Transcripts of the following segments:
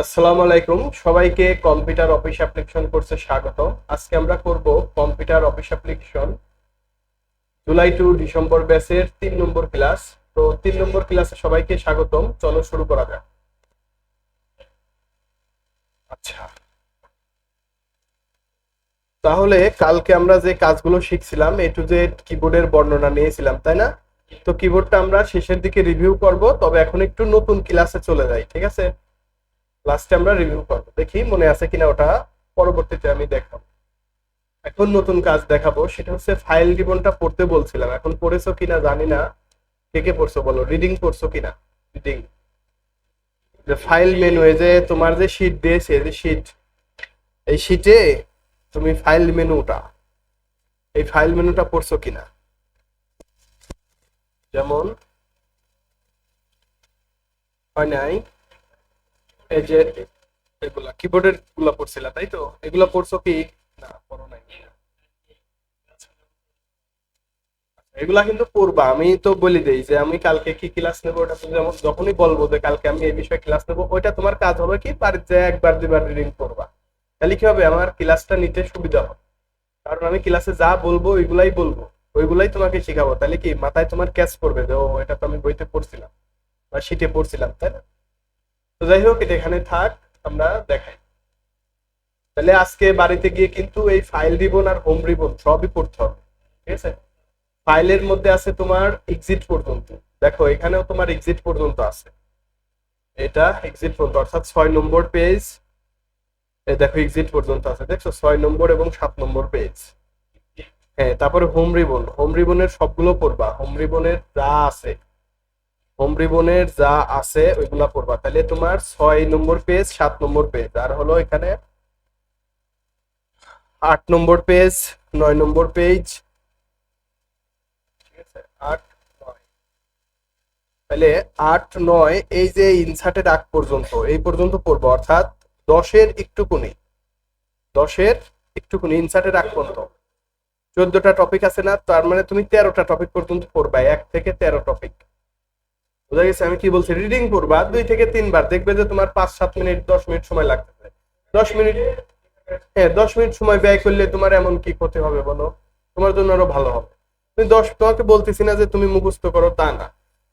আসসালামু আলাইকুম সবাইকে কম্পিউটার অফিস অ্যাপ্লিকেশন কোর্সে স্বাগত। আজকে আমরা করব computer office application July to December ব্যাচের 3 নম্বর ক্লাস। তো 3 নম্বর ক্লাসে সবাইকে স্বাগতম, চলো শুরু করা যাক। আচ্ছা, তাহলে কালকে আমরা যে কাজগুলো শিখছিলাম এ টু জেড কিবোর্ডের বর্ণনা নিয়েছিলাম, তাই না? তো কিবোর্ডটা আমরা শেষের দিকে রিভিউ করব, তবে এখন একটু নতুন ক্লাসে চলে যাই, ঠিক আছে? লাস্টে আমরা রিভিউ করব, দেখি মনে আছে কিনা, ওটা পরবর্তীতে আমি দেখাবো। এখন নতুন কাজ দেখাবো, সেটা হচ্ছে ফাইল রিবনটা পড়তে বলছিলাম, এখন পড়েছো কিনা জানি না। কে কে পড়ছো বলো, রিডিং পড়ছো কিনা? রিডিং, যে ফাইল মেনু, এই যে তোমার যে শীট দিয়েছে, এই যে শীট, এই শীটে তুমি ফাইল মেনুটা, এই ফাইল মেনুটা পড়ছো কিনা? যেমন হয় নাই, এই যে এগুলা কিবোর্ডের গুলা পড়ছিলা তাই তো, এগুলা পড়ছো কি? না পড়ো নাই। এগুলা কিন্তু পড়বা, আমি তো বলি দেই যে আমি কালকে কি ক্লাস নেবো, ওটা তুমি যেমন যখনই বলবো যে কালকে আমি এই বিষয়ে ক্লাস নেবো, ওইটা তোমার কাজ হবে কি বাড়িতে যে একবার দুবার রিডিং করবা। তাহলে কি হবে, আমার ক্লাসটা নিতে সুবিধা হবে। কারণ আমি ক্লাসে যা বলবো ওইগুলাই বলবো, ওইগুলাই তোমাকে শেখাবো, তাহলে কি মাথায় তোমার ক্যাচ করবে যে ও এটা তো আমি বইতে পড়ছিলাম বা শিটে পড়ছিলাম, তাই না? তো যাই হোক, এটা এখানে থাক, আমরা দেখাই। তাহলে আজকে বাড়িতে গিয়ে কিন্তু এই ফাইল রিবন আর হোম রিবন সবই পড়তে হবে, ঠিক আছে? ফাইলের মধ্যে আছে তোমার এক্সিট পর্যন্ত, দেখো এখানেও তোমার এক্সিট পর্যন্ত আছে, এটা এক্সিট পর্যন্ত অর্থাৎ 6 নম্বর পেজ। দেখো এক্সিট পর্যন্ত আছে, দেখছো 6 নম্বর এবং 7 নম্বর পেজ। হ্যাঁ, তারপরে হোম রিবন, হোম রিবনের সবগুলো পড়বা, হোম রিবনের যা আছে ওইগুলা পড়বা। তাহলে তোমার 6 নম্বর পেজ, 7 নম্বর পেজ, আর হলো এখানে 8 নম্বর পেজ, 9 নম্বর পেজ, ঠিক আছে? 8 9, তাহলে 8 9 এই যে ইনসার্টেড আগ পর্যন্ত, এই পর্যন্ত পড়বো, অর্থাৎ 10-এর একটুকুনি, 10-এর একটুকুনি ইনসার্টেড আগ পর্যন্ত 14টা টপিক আছে না, তার মানে তুমি 13টা টপিক পর্যন্ত পড়বা, 1 থেকে 13 টপিক। বুঝা গেছে আমি কি বলছি? রিডিং পড়বা 2 থেকে 3 বার, দেখবে যে তোমার 5 7 মিনিট 10 মিনিট সময় লাগতেছে। 10 মিনিট, হ্যাঁ 10 মিনিট সময় ব্যয় করলে তোমার এমন কি ক্ষতি হবে বলো? তোমার জন্য আরো ভালো হবে। তুমি তোমাকে বলতেছি না যে তুমি মুখস্থ করো, তা না,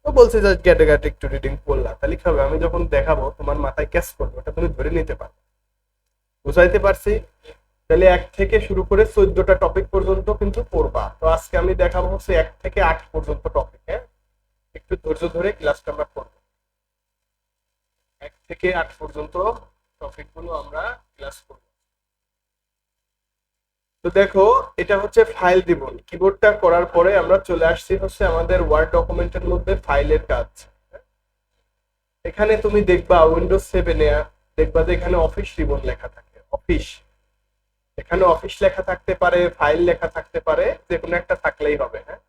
তো বলছি যে গেটে গেটে একটু রিডিং পড়লা, তাহলে কি হবে, আমি যখন দেখাবো তোমার মাথায় ক্যাচ করবে, ওটা তুমি ধরে নিতে পারবে। বুঝাইতে পারছি? তাহলে 1 থেকে শুরু করে 14টা টপিক পর্যন্ত কিন্তু পড়বা। তো আজকে আমি দেখাবো হচ্ছে 1 থেকে 8 পর্যন্ত টপিক, হ্যাঁ? একটু ধৈর্য ধরে ক্লাসটা আমরা করবো। 1 থেকে 8 পর্যন্ত টপিক গুলো আমরা ক্লাস করবো। তো দেখো, এটা হচ্ছে ফাইল রিবন, কিবোর্ডটা করার পরে আমরা চলে আসছি হচ্ছে আমাদের ওয়ার্ড ডকুমেন্টের মধ্যে ফাইলের কাজ। এখানে তুমি দেখবা উইন্ডোজ 7-এ, দেখবা যে এখানে অফিস রিবন লেখা থাকে, অফিস। এখানে অফিস লেখা থাকতে পারে, ফাইল লেখা থাকতে পারে, যে কোনো একটা থাকলেই হবে, হ্যাঁ?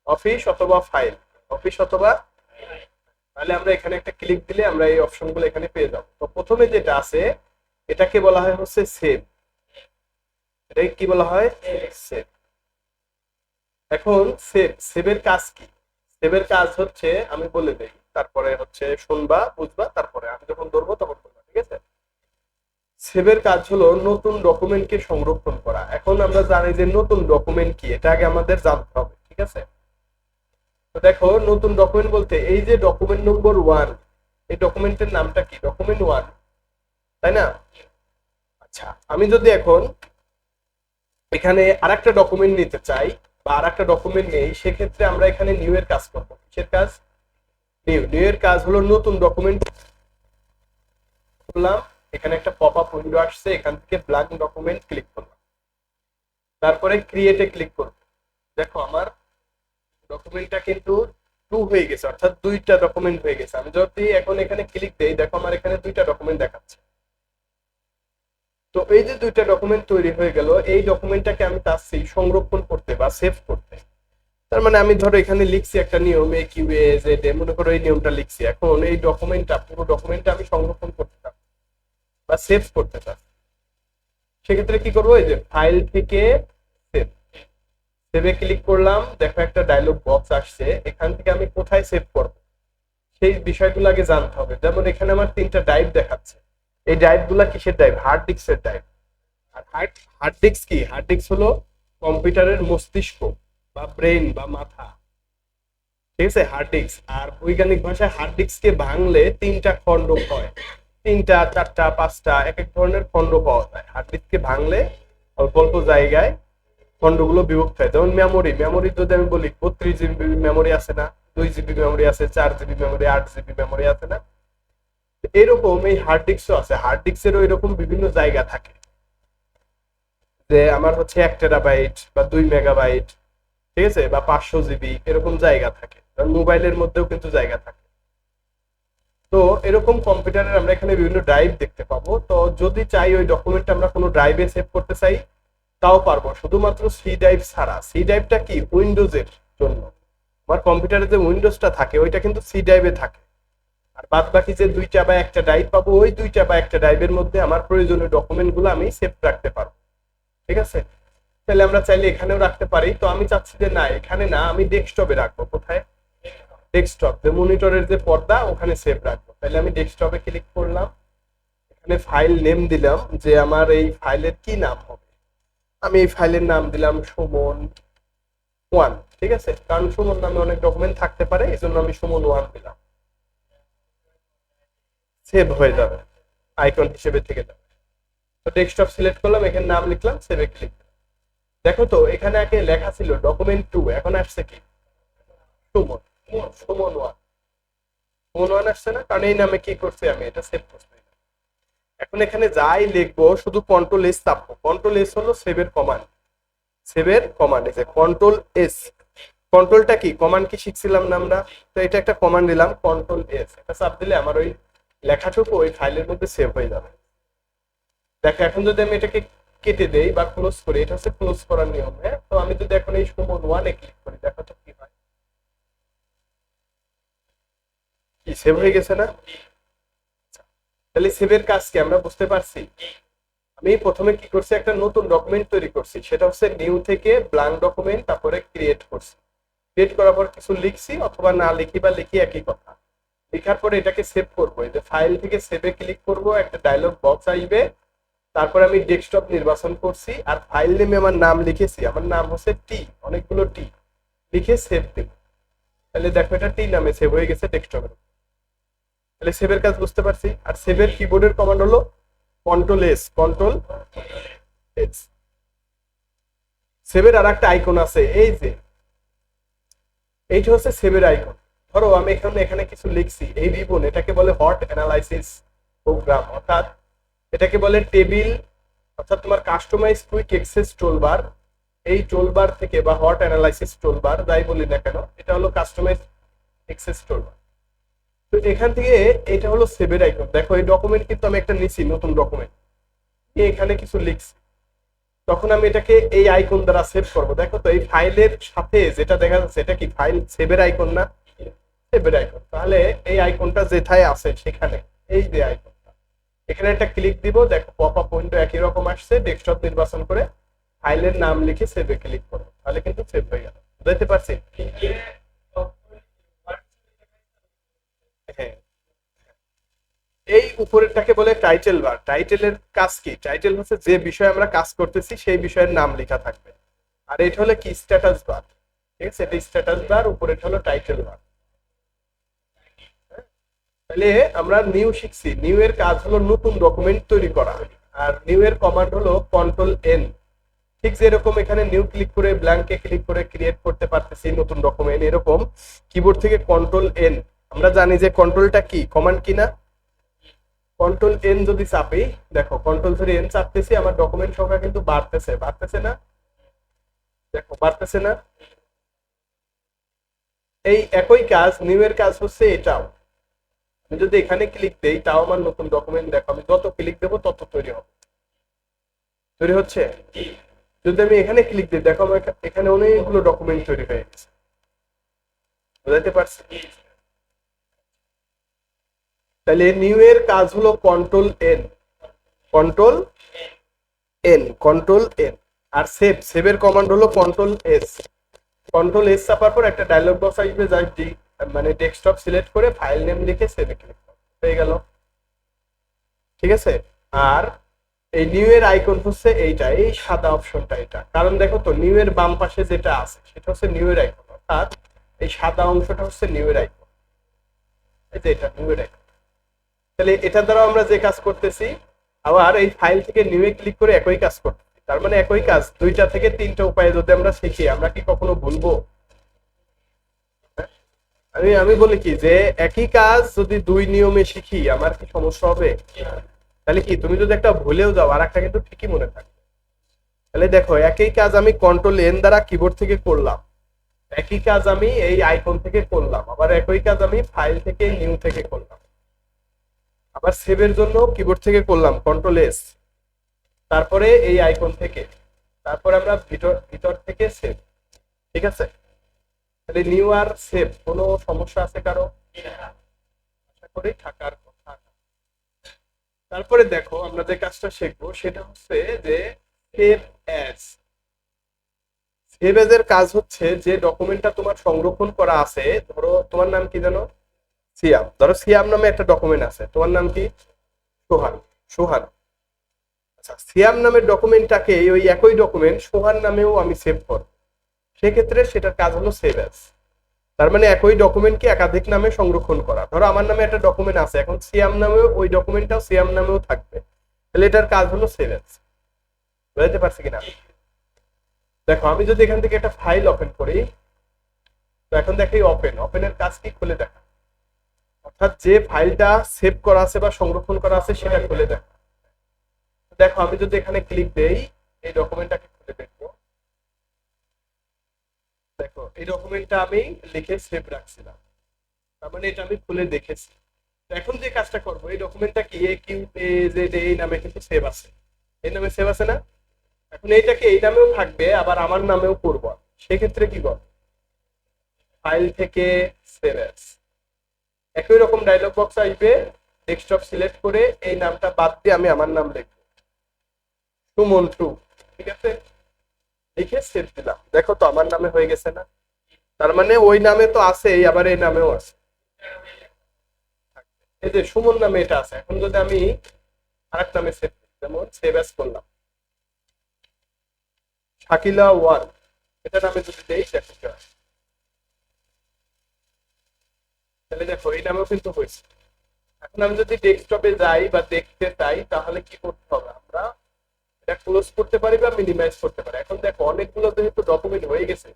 অফিস অথবা ফাইল, অফিস অথবা, তাহলে আমরা এখানে একটা ক্লিক দিলে আমরা এই অপশনগুলো এখানে পেয়ে যাবো। তো প্রথমে যেটা আছে এটাকে বলা হয় হচ্ছে সেভ, এটাকে কি বলা হয়? সেভ। এখন সেভের কাজ কি? সেভের কাজ হচ্ছে, আমি বলে দেই, তারপরে হচ্ছে শুনবা বুঝবা, তারপরে আমি যখন ধরবো তখন বলবা, ঠিক আছে? সেভের কাজ হলো নতুন ডকুমেন্টকে সংরক্ষণ করা। এখন আমরা জানি যে নতুন ডকুমেন্ট কি, এটা আগে আমাদের জানতে হবে, ঠিক আছে? তো দেখো, নতুন ডকুমেন্ট বলতে এই যে ডকুমেন্ট নম্বর 1, এই ডকুমেন্টের নামটা কি? ডকুমেন্ট 1, তাই না? আচ্ছা, আমি যদি এখন এখানে আরেকটা ডকুমেন্ট নিতে চাই বা আরেকটা ডকুমেন্ট নেই, সেক্ষেত্রে আমরা এখানে নিউ এর কাজ করবো। কিসের কাজ? নিউ এর কাজ হলো নতুন ডকুমেন্ট করলাম, এখানে একটা পপ আপ উইন্ডো আসছে, এখান থেকে ব্ল্যাঙ্ক ডকুমেন্ট ক্লিক করলাম, তারপরে ক্রিয়েটে ক্লিক করব। দেখো আমার ডকুমেন্টটা কিন্তু 2 হয়ে গেছে, অর্থাৎ 2টা ডকুমেন্ট হয়ে গেছে। আমি যদি এখন এখানে ক্লিক দেই, দেখো আমার এখানে 2টা ডকুমেন্ট দেখাচ্ছে। তো এই যে 2টা ডকুমেন্ট তৈরি হয়ে গেল, এই ডকুমেন্টটাকে আমি চাচ্ছি সংরক্ষণ করতে বা সেভ করতে। তার মানে আমি ধরো এখানে লিখছি একটা নিয়ম, এ কিউ এ জেড এ, মনে করো এই নিয়মটা লিখছি, এখন এই ডকুমেন্টটা, পুরো ডকুমেন্টটা আমি সংরক্ষণ করতে চাই বা সেভ করতে চাই। সেক্ষেত্রে কি করবো, এই যে ফাইল থেকে সেভ, সেভে ক্লিক করলাম, দেখো একটা ডায়লগ বক্স আসছে, এখান থেকে আমি কোথায় সেভ করব সেই বিষয়গুলো আগে জানতে হবে। যেমন এখানে আমার 3টা ড্রাইভ দেখাচ্ছে, এই ড্রাইভ গুলা কিসের ড্রাইভ? হার্ড ডিস্কের ড্রাইভ। আর হার্ড ডিস্ক কি? হার্ড ডিস্ক হলো কম্পিউটারের মস্তিষ্ক বা ব্রেন বা মাথা, ঠিক আছে, হার্ড ডিস্ক। আর বৈজ্ঞানিক ভাষায় হার্ড ডিস্ককে ভাঙলে তিনটা খণ্ড হয়, তিনটা, চারটা, পাঁচটা, এক এক ধরনের খণ্ড পাওয়া যায়। হার্ড ডিস্ককে ভাঙলে অল্প অল্প জায়গায় খণ্ডগুলো বিভক্ত হয়। যেমন মেমোরি, মেমোরি যদি আমি বলি 32 জিবি মেমোরি আছে না, 2 জিবি মেমোরি আছে, 4 জিবি মেমোরি, 8 জিবি মেমোরি আছে না, এরকম এই হার্ড ডিস্কও আছে। হার্ড ডিস্কেরও এরকম বিভিন্ন জায়গা থাকে, যে আমার হচ্ছে 1 টেরাবাইট বা 2 মেগাবাইট, ঠিক আছে, বা 500 জিবি, এরকম জায়গা থাকে। মোবাইলের মধ্যেও কিন্তু জায়গা থাকে। তো এরকম কম্পিউটারের আমরা এখানে বিভিন্ন ড্রাইভ দেখতে পাবো। তো যদি চাই ওই ডকুমেন্ট আমরা কোনো ড্রাইভে সেভ করতে চাই, তাও পারবো, শুধুমাত্র সি ড্রাইভ ছাড়া। সি ড্রাইভটা কি? উইন্ডোজের জন্য। আমার কম্পিউটারে যে উইন্ডোজটা থাকে ওইটা কিন্তু সি ড্রাইভে থাকে। আর বাদ বাকি যে 2টা বা 1টা ড্রাইভ পাবো, ওই 2টা বা 1টা ড্রাইভের মধ্যে আমার প্রয়োজনীয় ডকুমেন্ট গুলো আমি সেভ রাখতে পারবো, ঠিক আছে। তাহলে আমরা চাইলে এখানেও রাখতে পারি। তো আমি চাচ্ছি যে না, এখানে না, আমি ডেস্কটপে রাখবো। কোথায়? ডেস্কটপ, যে মনিটরের যে পর্দা, ওখানে সেভ রাখবো। তাহলে আমি ডেস্কটপে ক্লিক করলাম, এখানে ফাইল নেম দিলাম, যে আমার এই ফাইলের কি নাম হবে। আমি এই ফাইলের নাম দিলাম সুমন 1, ঠিক আছে, কারণ সুমন নামে অনেক ডকুমেন্ট থাকতে পারে, এই জন্য আমি সুমন 1 দিলাম। সেভ হয়ে যাবে, আইকন হিসেবে থেকে যাবে। তো ডেস্কটপ সিলেক্ট করলাম, এখানে নাম লিখলাম, সেভে ক্লিক। দেখো তো এখানে আগে লেখা ছিল ডকুমেন্ট 2, এখন আসছে কি? সুমন, সুমন 1, সুমন 1 আসছে না, কারণ এই নামে কি করছি, আমি এটা সেভ করছি। এখন এখানে যাই লিখবো শুধু কন্ট্রোল এস চাপবো। কন্ট্রোল এস হলো সেভের কমান্ড। সেভের কমান্ড, এই যে কন্ট্রোল এস। কন্ট্রোলটা কি? কমান্ড কি শিখছিলাম না আমরা? তো এটা একটা কমান্ড দিলাম, কন্ট্রোল এস, এটা চাপ দিলে আমার ওই লেখাটুকু ওই ফাইলের মধ্যে সেভ হয়ে যাবে। দেখো এখন যদি আমি এটাকে কেটে দেই বা ক্লোজ করি, এটা হচ্ছে ক্লোজ করার নিয়ম। হ্যাঁ, তো আমি যদি এখন এই সুমন 1-এ ক্লিক করি, দেখো তো কি হয়। কি সেভ হয়ে গেছে না? তাহলে সেভের কাজ কি আমরা বুঝতে পারছি। আমি প্রথমে কি করছি, একটা নতুন ডকুমেন্ট তৈরি করছি, সেটা হচ্ছে নিউ থেকে ব্ল্যাঙ্ক ডকুমেন্ট, তারপরে ক্রিয়েট করছি। ক্রিয়েট করার পর কিছু লিখছি, অথবা না লিখি বা লিখি একই কথা। লেখার পরে এটাকে সেভ করবো, এই যে ফাইল থেকে সেভে ক্লিক করব, একটা ডায়লগ বক্স আসবে। তারপরে আমি ডেস্কটপ নির্বাচন করছি, আর ফাইল নেমে আমার নাম লিখেছি, আমার নাম হচ্ছে টি, অনেকগুলো টি, লিখে সেভ দেব। তাহলে দেখো এটা টি নামে সেভ হয়ে গেছে ডেস্কটপের। তাহলে সেভের কাজ বুঝতে পারছি। আর সেভের কিবোর্ডের কমান্ড হলো কন্ট্রোল এস, কন্ট্রোল এস। সেভের আর একটা আইকন আছে, এই যে এইটা হচ্ছে সেভের আইকন। ধরো আমি এখানে কিছু লিখছি, এই রিবন, এটাকে বলে হট অ্যানালাইসিস প্রোগ্রাম, অর্থাৎ এটাকে বলে টেবিল, অর্থাৎ তোমার কাস্টমাইজ কুইক অ্যাক্সেস টুলবার। এই টুলবার থেকে বা হট অ্যানালাইসিস টুলবার যাই বলি না কেন, এটা হলো কাস্টমাইজ অ্যাক্সেস টুলবার। তো এখান থেকে এটা হলো সেভের আইকন। দেখো এই ডকুমেন্ট কিন্তু আমি একটা নিছি, নতুন ডকুমেন্ট, এখানে কিছু লিখছি, তখন আমি এটাকে এই আইকন দ্বারা সেভ করব। দেখো তো এই ফাইলের সাথে যেটা দেখা যাচ্ছে, এটা কি ফাইল সেভের আইকন না? সেভের আইকন। তাহলে এই আইকনটা যেথায় আছে সেখানে, এই যে আইকনটা, এখানে একটা ক্লিক দিব, দেখো পপ আপ উইন্ডো একই রকম আসছে। ডেস্কটপ নির্বাচন করে ফাইলের নাম লিখে সেভে ক্লিক করো, তাহলে কিন্তু সেভ হয়ে গেল। বুঝতে পারছি? হ্যাঁ, এই উপরেরটাকে বলে টাইটেল বার। টাইটেলের কাজ কি? টাইটেল হচ্ছে যে বিষয়ে আমরা কাজ করতেছি সেই বিষয়ের নাম লেখা থাকবে। আর এটা হলো কি? স্ট্যাটাস বার, ঠিক আছে, এটা স্ট্যাটাস বার, উপরেটা হলো টাইটেল বার। তাহলে আমরা নিউ শিখছি। নিউ এর কাজ হলো নতুন ডকুমেন্ট তৈরি করা, আর নিউ এর কমান্ড হলো কন্ট্রোল এন। ঠিক যেরকম এখানে নিউ ক্লিক করে ব্ল্যাঙ্কে ক্লিক করে ক্রিয়েট করতে পারতেছি নতুন ডকুমেন্ট, এরকম কিবোর্ড থেকে কন্ট্রোল এন। আমরা জানি যে কন্ট্রোলটা কি? কমান্ড কি না? কন্ট্রোল এন যদি চাপি, দেখো কন্ট্রোল ধরে এন চাপতেছি, আমার ডকুমেন্ট সংখ্যা কিন্তু বাড়তেছে, বাড়তেছে না? দেখো বাড়তেছে না? এই একই কাজ নিউ এর কাজ হচ্ছে এটাও। আমি যদি এখানে ক্লিক দেই, তাও আমার নতুন ডকুমেন্ট, দেখো আমি যত ক্লিক দেবো তত তৈরি হবে। তৈরি হচ্ছে। যদি আমি এখানে ক্লিক দিই, দেখো আমার এখানে অনেকগুলো ডকুমেন্ট তৈরি হয়ে গেছে। বুঝাতে পারছি? তাহলে নিউ এর কাজ হলো control N, control N, control N. আর সেভ, সেভের কমান্ড হলো কন্ট্রোল এস। কন্ট্রোল এস চাপার পর একটা ডায়লগ বক্স আসবে, যাই মানে ডেস্কটপ সিলেক্ট করে ফাইল নেম লিখে সেভে ক্লিক হয়ে গেল। ঠিক আছে। আর এই নিউ এর আইকন হচ্ছে এইটা, এই সাদা অপশনটা এটা, কারণ দেখো তো নিউ এর বাম পাশে যেটা আছে সেটা হচ্ছে নিউ এর আইকন, অর্থাৎ এই সাদা অংশটা হচ্ছে নিউ এর আইকন, এই যে এটা নিউ এর আইকন। তাহলে এটা দ্বারা আমরা যে কাজ করতেছি, আবার এই ফাইল থেকে নিউ এ ক্লিক করে একই কাজ করতেছি, তার মানে একই কাজ দুইটা থেকে তিনটা উপায়ে যদি আমরা শিখি, আমরা কি কখনো ভুলবো? আমি আমি বলি কি যে একই কাজ যদি দুই নিয়মে শিখি আমার কি সমস্যা হবে? তাহলে কি তুমি যদি একটা ভুলেও যাও আর একটা কিন্তু ঠিকই মনে থাকবে। তাহলে দেখো একই কাজ আমি কন্ট্রোল এন দ্বারা কিবোর্ড থেকে করলাম, একই কাজ আমি এই আইকন থেকে করলাম, আবার একই কাজ আমি ফাইল থেকে নিউ থেকে করলাম, আবার সেভের জন্য কিবোর্ড থেকে করলাম কন্ট্রোল এস, তারপরে এই আইকন থেকে, তারপর আমরা ভিতর ভিতর থেকে সেভ। ঠিক আছে, তাহলে নিউ আর সেভ কোনো সমস্যা আছে কারো? আশা করি থাকার কথা না। তারপরে দেখো আমরা যে কাজটা শিখবো সেটা হচ্ছে যে সেভ অ্যাজ। সেভ অ্যাজ এর কাজ হচ্ছে যে ডকুমেন্টটা তোমার সংরক্ষণ করা আছে, ধরো তোমার নাম কি জানো? সিয়াম, ধরো সিয়াম নামে একটা ডকুমেন্ট আছে, তোমার নাম কি? সোহান। সোহান, আচ্ছা সিয়াম নামের ডকুমেন্টটাকে ওই একই ডকুমেন্ট সোহান নামেও আমি সেভ করব, সেক্ষেত্রে সেটার কাজ হলো সেভ অ্যাজ। তার মানে একই ডকুমেন্টকে একাধিক নামে সংরক্ষণ করা, ধরো আমার নামে একটা ডকুমেন্ট আছে, এখন সিয়াম নামেও ওই ডকুমেন্টটাও সিয়াম নামেও থাকবে, তাহলে এটার কাজ হলো সেভ অ্যাজ। বুঝতে পারছি কিনা? দেখো আমি যদি এখান থেকে একটা ফাইল ওপেন করি, তো এখন দেখি ওপেন, ওপেনের কাজ কি? খুলে দেখা, অর্থাৎ যে ফাইলটা সেভ করা আছে বা সংরক্ষণ করা আছে সেটা খুলে দেখা। দেখো আমি যদি এখানে ক্লিক দেই, এই ডকুমেন্টটাকে খুলে দেখবো। দেখো এই ডকুমেন্টটা আমি লিখে সেভ রাখছিলাম, তার মানে এটা আমি খুলে দেখেছি। তো এখন যে কাজটা করবো, এই ডকুমেন্টটা কি এ কিউ এ জেড এই নামে কিন্তু সেভ আছে, এই নামে সেভ আছে না? এখন এইটাকে এই নামেও থাকবে আবার আমার নামেও করবো, সেক্ষেত্রে কি করবো? ফাইল থেকে সেভ অ্যাজ, একই রকম ডায়লগ বক্স আসবে, ডেস্কটপ সিলেক্ট করে এই নামটা বাদ দিয়ে আমি আমার নাম লিখবো, সুমন টু। ঠিক আছে, লিখে সেভ দিলাম, দেখো তো আমার নামে হয়ে গেছে না? তার মানে ওই নামে তো আছেই, আবার এই নামেও আছে, এই যে সুমন নামে এটা আছে। এখন যদি আমি আরেক নামে সেভ করি, যেমন সেভ অ্যাজ করলাম শাকিলা ওয়ান, এটা নামে যদি দেই দেখো কি হয়। তাহলে দেখো এই নামেও কিন্তু হয়েছে। এখন আমি যদি ডেস্কটপে যাই বা দেখতে চাই তাহলে কি করতে হবে? আমরা এটা ক্লোজ করতে পারি বা মিনিমাইজ করতে পারি। এখন দেখো অনেকগুলো যেহেতু ডকুমেন্ট হয়ে গেছে,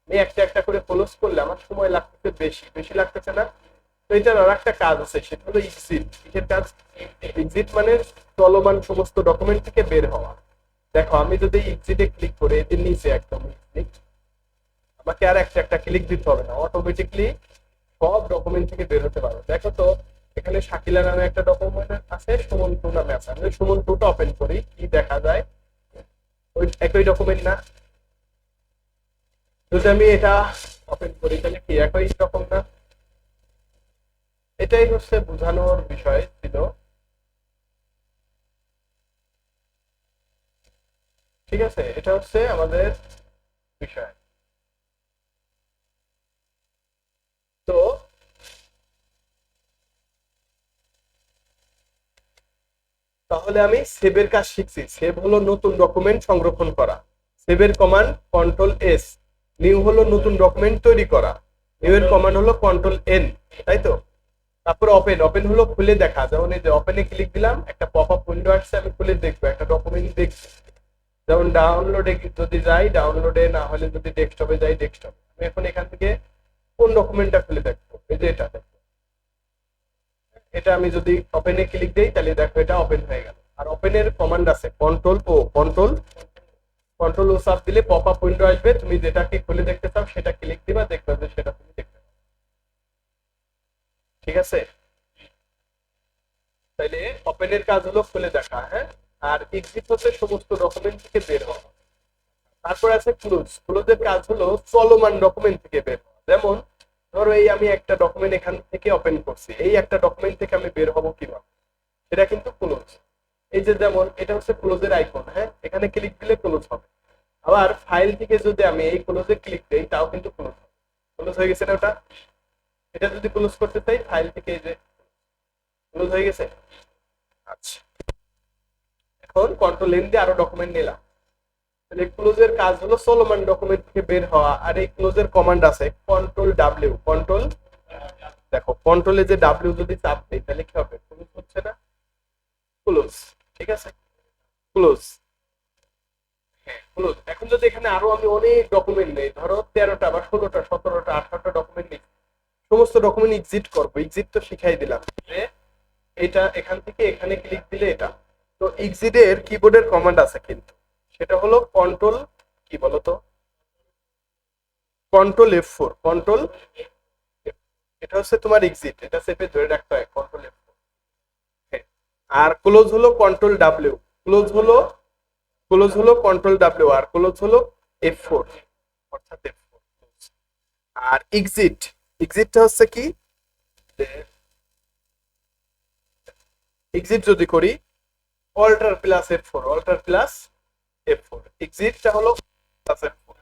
আমি একটা একটা করে ক্লোজ করলে আমার সময় লাগতেছে বেশি, বেশি লাগতেছে না? তো এটার আর একটা কাজ আছে, সেটা হলো এক্সিট। কিসের কাজ? এক্সিট মানে চলমান সমস্ত ডকুমেন্ট থেকে বের হওয়া। দেখো আমি যদি এক্সিটে ক্লিক করে এদের নিচে একদম এক্সিট, আমাকে আর একটা একটা ক্লিক দিতে হবে না, অটোমেটিকলি সব ডকুমেন্ট থেকে বের হতে পারবে। দেখো তো এখানে শাকিলা নামে একটা ডকুমেন্ট আছে, সুমন টু নামে আছে, আমি সুমন টুটা ওপেন করি, কি দেখা যায়? ওই একই ডকুমেন্ট না? যদি আমি এটা ওপেন করি তাহলে কি একই রকম না? এটাই হচ্ছে বোঝানোর বিষয় ছিল। ঠিক আছে, এটা হচ্ছে আমাদের বিষয়। তো তাহলে আমি সেভের কাজ শিখছি। সেভ হলো নতুন ডকুমেন্ট সংরক্ষণ করা, সেভের কমান্ড কন্ট্রোল এস। নিউ হলো নতুন ডকুমেন্ট তৈরি করা, নিউ এর কমান্ড হলো কন্ট্রোল এন, তাই তো? তারপর ওপেন, ওপেন হলো খুলে দেখা, যেমন এই যে ওপেনে ক্লিক দিলাম একটা পপ আপ উইন্ডো আসছে, আমি খুলে দেখবো একটা ডকুমেন্ট দেখছি। যেমন ডাউনলোডে যদি যাই, ডাউনলোডে, না হলে যদি ডেস্কটপে যাই, ডেস্কটপে আমি এখন এখান থেকে কোন ডকুমেন্টটা খুলে দেখবো? এই যে এটা দেখবো, এটা আমি যদি ওপেনে ক্লিক দিই তাহলে দেখো এটা ওপেন হয়ে গেল। আর ওপেনের কমান্ড আছে কন্ট্রোল ও, কন্ট্রোল কন্ট্রোল ও চাপ দিলে পপ আপ উইন্ডো আসবে, তুমি যেটাকে খুলে দেখতে চাও সেটা ক্লিক দিবা, দেখবে যে সেটা তুমি দেখতে পাবে। ঠিক আছে, তাইলে ওপেনের কাজ হলো খুলে দেখা, হ্যাঁ। আর এক্সিট হচ্ছে সমস্ত ডকুমেন্ট থেকে বের হওয়া। তারপর আছে ক্লোজ, ক্লোজের কাজ হলো চলমান ডকুমেন্ট থেকে বের হওয়া। যেমন ধরো এই আমি একটা ডকুমেন্ট এখান থেকে ওপেন করছি, এই একটা ডকুমেন্ট থেকে আমি বের হবো কিভাবে, সেটা কিন্তু ক্লোজ। এই যে যেমন এটা হচ্ছে ক্লোজের আইকন, হ্যাঁ, এখানে ক্লিক দিলে ক্লোজ হবে। আবার ফাইল থেকে যদি আমি এই ক্লোজে ক্লিক দিই তাও কিন্তু ক্লোজ হবে। ক্লোজ হয়ে গেছে না ওটা? এটা যদি ক্লোজ করতে চাই ফাইল থেকে, এই যে ক্লোজ হয়ে গেছে। আচ্ছা, এখন কন্ট্রোল এন দিয়ে আরো ডকুমেন্ট নিলাম। তাহলে ক্লোজের কাজ হলো সোলোমান ডকুমেন্ট থেকে বের হওয়া, আর এই ক্লোজের কমান্ড আছে কন্ট্রোল ডাব্লিউ। কন্ট্রোল, দেখো কন্ট্রোলে যে ডাব্লিউ যদি চাপ দেই তাহলে কি হবে? ক্লোজ হচ্ছে না, ক্লোজ। ঠিক আছে, ক্লোজ। ক্লোজ। এখন যদি এখানে আরো আমি অনেক ডকুমেন্ট নেই, ধরো 13টা বা 16টা 17টা 18টা ডকুমেন্ট নেই, সমস্ত ডকুমেন্ট এক্সিট করবো। এক্সিট তো শিখাই দিলাম যে এটা এখান থেকে এখানে ক্লিক দিলে এটা। তো এক্সিটের কিবোর্ডের কমান্ড আছে কিন্তু, সেটা হলো কন্ট্রোল, কি বলতো, কন্ট্রোল F4। কন্ট্রোল, এটা হচ্ছে তোমার এক্সিট, এটা চেপে ধরে রাখতে হয় কন্ট্রোল F4। আর ক্লোজ হলো কন্ট্রোল ডাব্লিউ। ক্লোজ হলো, ক্লোজ হলো কন্ট্রোল ডাব্লিউ, আর ক্লোজ হলো F4, অর্থাৎ F4। আর এক্সিট, এক্সিটটা হচ্ছে কি, এক্সিট যদি করি alt plus F4, alt plus F4, এক্সিটটা হলো প্লাস F4।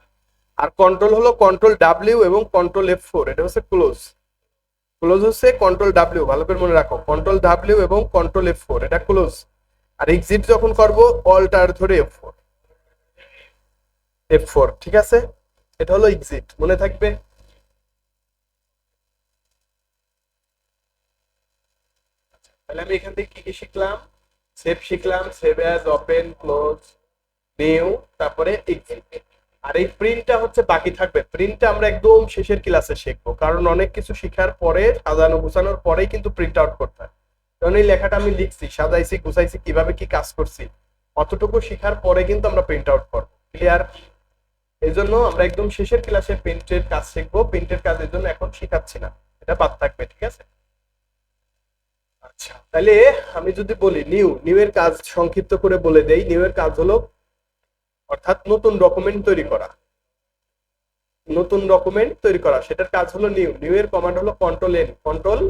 আর কন্ট্রোল হলো কন্ট্রোল ডাব্লিউ এবং কন্ট্রোল F4, এটা হচ্ছে ক্লোজ। ক্লোজ হচ্ছে কন্ট্রোল ডাব্লিউ, ভালো করে মনে রাখো, কন্ট্রোল ডাব্লিউ এবং কন্ট্রোল F4, এটা ক্লোজ। আর এক্সিট যখন করব অল্টার ধরে F4, F4। ঠিক আছে, এটা হলো এক্সিট, মনে থাকবে। তাহলে আমি এখান থেকে কি কি শিখলাম? সেভ শিখলাম, save as, open, close, new, তারপরে এক্সিট। আর এই প্রিন্টটা হচ্ছে বাকি থাকবে, প্রিন্টটা আমরা একদম শেষের ক্লাসে শিখবো, কারণ অনেক কিছু শিখার পরে সাজানো গুছানোর পরেই কিন্তু প্রিন্ট আউট করতে হয়। কারণ এই লেখাটা আমি লিখছি, সাজাইছি, গুছাইছি, কিভাবে কি কাজ করছি, অতটুকু শিখার পরে কিন্তু আমরা প্রিন্ট আউট করবো। ক্লিয়ার? এই জন্য আমরা একদম শেষের ক্লাসে প্রিন্টের কাজ শিখবো, প্রিন্টের কাজ এর জন্য এখন শিখাচ্ছি না, এটা বাদ থাকবে। ঠিক আছে, আচ্ছা। তাহলে আমি যদি বলি নিউ, নিউ এর কাজ সংক্ষিপ্ত করে বলে দেই। নিউ এর কাজ হলো অর্থাৎ নতুন ডকুমেন্ট তৈরি করা, নতুন ডকুমেন্ট তৈরি করা, সেটার কাজ হলো নিউ। নিউ এর কমান্ড হলো কন্ট্রোল এন, কন্ট্রোল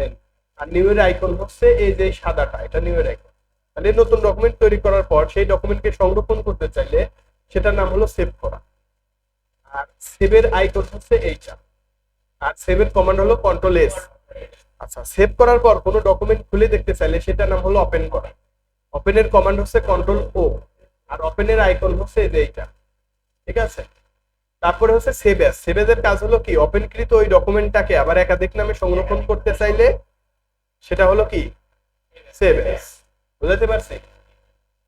এন। আর নিউ এর আইকন হচ্ছে এই যে সাদাটা, এটা নিউ এর আইকন। তাহলে নতুন ডকুমেন্ট তৈরি করার পর সেই ডকুমেন্টকে সংরক্ষণ করতে চাইলে সেটার নাম হলো সেভ করা। আর সেভের আইকন হচ্ছে এইটা, আর সেভের কমান্ড হলো কন্ট্রোল এস। আচ্ছা, সেভ করার পর কোনো ডকুমেন্ট খুলে দেখতে চাইলে সেটার নাম হলো ওপেন করা। ওপেনের কমান্ড হচ্ছে কন্ট্রোল ও, আর ওপেনের আইকন হচ্ছে এই যে এইটা। ঠিক আছে, তারপরে হচ্ছে সেভ অ্যাজ। সেভ অ্যাজ এর কাজ হলো কি, ওপেনকৃত ওই ডকুমেন্টটাকে আবার একাধিক নামে সংরক্ষণ করতে চাইলে সেটা হলো কি, সেভ অ্যাজ। বুঝাতে পারছি?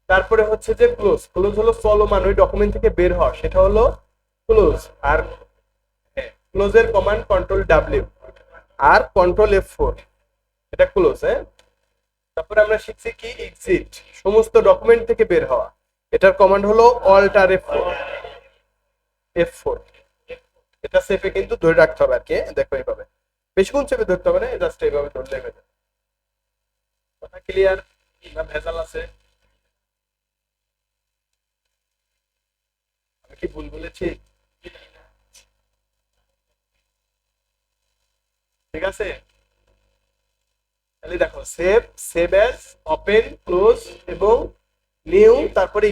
তারপরে হচ্ছে যে ক্লোজ, ক্লোজ হলো চলমান ওই ডকুমেন্ট থেকে বের হওয়া, সেটা হলো ক্লোজ। আর ক্লোজের কমান্ড কন্ট্রোল ডাব্লিউ আর কন্ট্রোল F4, এটা ক্লোজ। হ্যাঁ, তারপরে আমরা শিখছি কি, এক্সিট, সমস্ত ডকুমেন্ট থেকে বের হওয়া, এটার কমান্ড হলো অল্টার F4, F4। এটা সেফে কিন্তু ধরে রাখতে হবে আর কি, দেখো এইভাবে, বেশিক্ষণ চেপে ধরতে হবে না, জাস্ট এইভাবে ধরলে হয়ে যাবে। কথা ক্লিয়ার না ভেজাল আছে? আমি কি ভুল বলেছি? ঠিক আছে, তাহলে দেখো save, save as, open, close এবং নিউ, তারপরে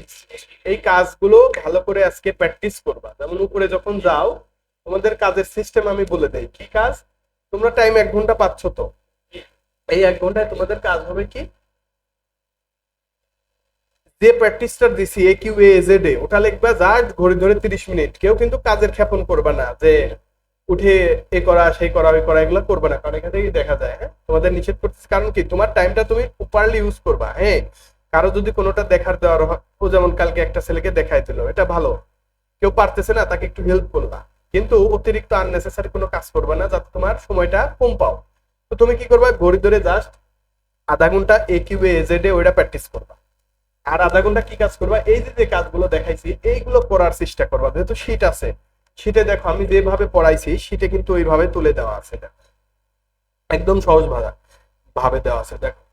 এই কাজগুলো ভালো করে আজকে প্র্যাকটিস করবা। যেমন উপরে যখন যাও তোমাদের কাজের সিস্টেম আমি বলে দেই কি কাজ। তোমরা টাইম 1 ঘন্টা পাচ্ছ, তো এই 1 ঘন্টায় তোমাদের কাজ হবে কি, যে প্র্যাকটিসটা দিছি এ কিউ এ জেড এ, ওটা লিখবা জাস্ট ঘড়ি ধরে 30 মিনিট। কেউ কিন্তু কাজের ক্ষেপণ করবে না যে উঠে এ করা সেই করা ওই করা, এগুলো করবে না, কারণ এখান থেকে দেখা যায়। হ্যাঁ, তোমাদের নিষেধ করতেছি, কারণ কি তোমার টাইমটা তুমি প্রপারলি ইউজ করবা। হ্যাঁ, কারো যদি কোনোটা দেখার দেওয়ার হয়, ও যেমন কালকে একটা ছেলেকে দেখাই দিল, এটা ভালো, কেউ পারতেছে না তাকে একটু হেল্প করবা, কিন্তু অতিরিক্ত আননেসেসারি কোনো কাজ করবা না, যাতে তোমার সময়টা কম পাও। তো তুমি কি করবা, ঘড়ি ধরে জাস্ট আধা ঘন্টা এ কিউ এ জেড এ ওইটা প্র্যাকটিস করবা। আর আধা ঘন্টা কি কাজ করবা, এই যে যে কাজগুলো দেখাইছি এইগুলো করার চেষ্টা করবা। যেহেতু শীট আছে, শীটে দেখো আমি যেভাবে পড়াইছি শীটে কিন্তু ওইভাবে তুলে দেওয়া আছে, দেখো একদম সহজ ভাবে দেওয়া আছে। দেখো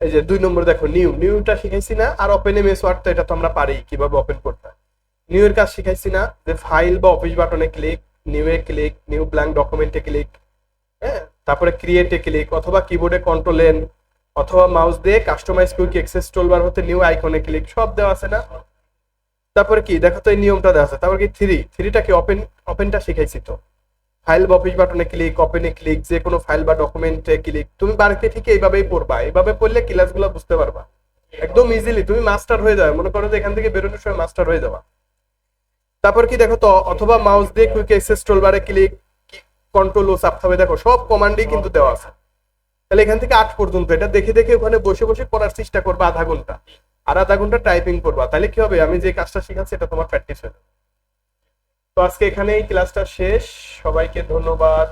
এই যে 2 নম্বর, দেখো নিউ, নিউটা শিখাইছি না। আর ওপেন এমএস ওয়ার্ড তো এটা তো আমরা পারি কিভাবে ওপেন করতে হয়। নিউ এর কাজ শিখাইছি না, যে ফাইল বা অফিস বাটনে ক্লিক, নিউ এ ক্লিক, নিউ ব্ল্যাঙ্ক ডকুমেন্টে ক্লিক, হ্যাঁ, তারপরে ক্রিয়েটে ক্লিক, অথবা কিবোর্ডে কন্ট্রোল এন, অথবা মাউস দিয়ে কাস্টমাইজ কুইক অ্যাক্সেস টুলবার হতে নিউ আইকনে ক্লিক, সব দেওয়া আছে না। তারপরে কি দেখো তো এই নিয়মটা দেওয়া আছে। তারপরে কি থ্রিটা কি, ওপেনটা শিখাইছি তো। ফাইল বা অফিস বাটনে ক্লিক, ওপেনে ক্লিক, যে কোনো ফাইল বা ডকুমেন্টে ক্লিক, তুমি বাড়িতে ঠিক এইভাবেই পড়বা, এইভাবে পড়লে ক্লাসগুলো বুঝতে পারবা একদম ইজিলি, তুমি মাস্টার হয়ে যাবে, মনে করো যে এখান থেকে বেরোনোর সময় মাস্টার হয়ে যাবা। তারপর কি দেখো তো, অথবা মাউস দিয়ে কুইক অ্যাক্সেস টুলবারে ক্লিক, কন্ট্রোল ও চাপতে হবে, দেখো সব কমান্ডই কিন্তু দেওয়া আছে। তাহলে এখান থেকে 8 পর্যন্ত এটা দেখে দেখে ওখানে বসে বসে পড়ার চেষ্টা করবা আধা ঘন্টা, আর আধা ঘন্টা টাইপিং করবা, তাহলে কি হবে, আমি যে কাজটা শিখাচ্ছি এটা তোমার প্র্যাকটিস হয়ে যাবে। তো আজকে এখানেই ক্লাসটা শেষ, সবাইকে ধন্যবাদ।